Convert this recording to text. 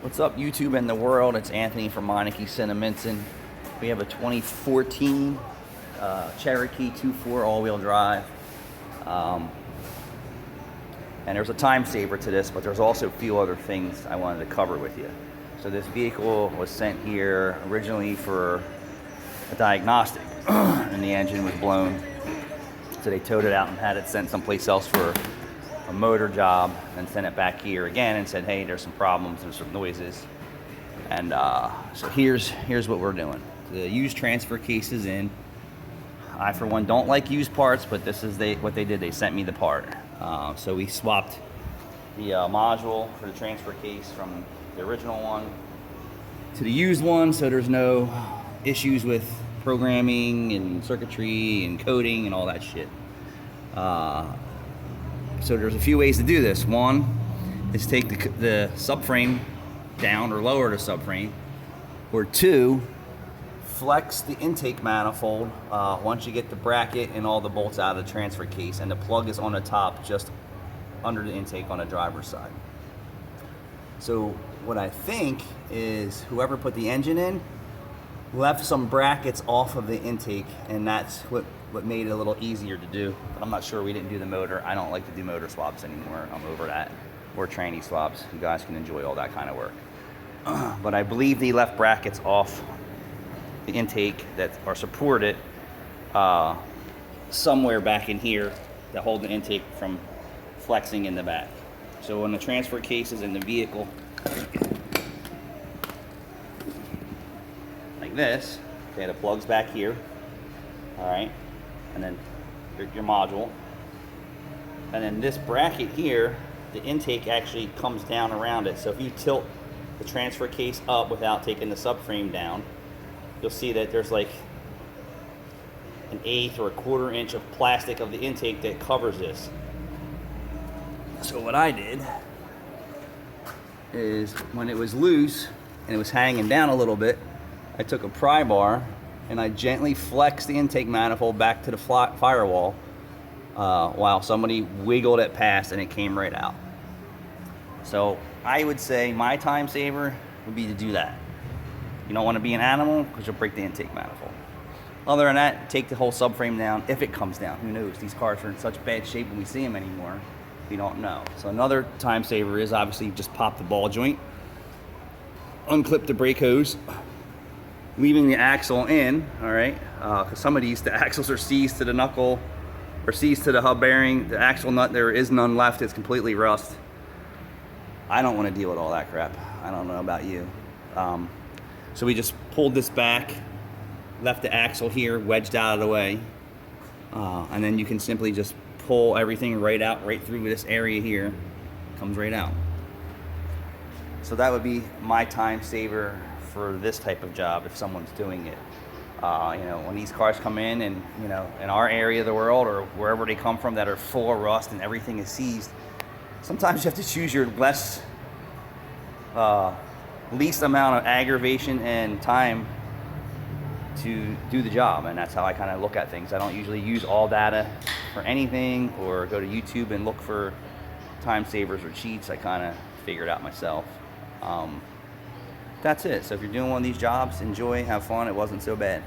What's up, YouTube and the world? It's Anthony from Meineke Cineminson. We have a 2014 Cherokee 2.4 all-wheel drive. And there's a time saver to this, but there's also a few other things I wanted to cover with you. So this vehicle was sent here originally for a diagnostic, and the engine was blown. So they towed it out and had it sent someplace else for a motor job, and sent it back here again and said, hey, there's some problems, there's some noises. And so here's what we're doing. The used transfer case is in. I, for one, don't like used parts, but this is what they did. They sent me the part. So we swapped the module for the transfer case from the original one to the used one, so there's no issues with programming and circuitry and coding and all that shit. So there's a few ways to do this. One is take the subframe down or lower the subframe. Or two, flex the intake manifold once you get the bracket and all the bolts out of the transfer case, and the plug is on the top just under the intake on the driver's side. So what I think is whoever put the engine in left some brackets off of the intake, and that's what made it a little easier to do. But I'm not sure. We didn't do the motor. I don't like to do motor swaps anymore. I'm over that. Or tranny swaps. You guys can enjoy all that kind of work. But I believe they left brackets off the intake that are supported somewhere back in here that hold the intake from flexing in the back. So when the transfer case is in the vehicle, like this, okay, the plug's back here, all right, and then your module, and then this bracket here, the intake actually comes down around it. So if you tilt the transfer case up without taking the subframe down, you'll see that there's like an 1/8 or 1/4 inch of plastic of the intake that covers this. So what I did is, when it was loose and it was hanging down a little bit, I took a pry bar and I gently flexed the intake manifold back to the firewall while somebody wiggled it past, and it came right out. So I would say my time saver would be to do that. You don't want to be an animal because you'll break the intake manifold. Other than that, take the whole subframe down, if it comes down. Who knows? These cars are in such bad shape when we see them anymore. We don't know. So another time saver is obviously just pop the ball joint, unclip the brake hose, leaving the axle in, all right? Because some of these, the axles are seized to the knuckle or seized to the hub bearing. The axle nut, there is none left. It's completely rust. I don't want to deal with all that crap. I don't know about you. So we just pulled this back, left the axle here wedged out of the way, and then you can simply just pull everything right out, right through this area here. Comes right out. So that would be my time saver for this type of job if someone's doing it. You know, when these cars come in, and you know, in our area of the world or wherever they come from that are full of rust and everything is seized, sometimes you have to choose your least amount of aggravation and time to do the job, and that's how I kind of look at things. I don't usually use all data for anything or go to YouTube and look for time savers or cheats. I kind of figure it out myself. That's it. So if you're doing one of these jobs, enjoy, have fun. It wasn't so bad.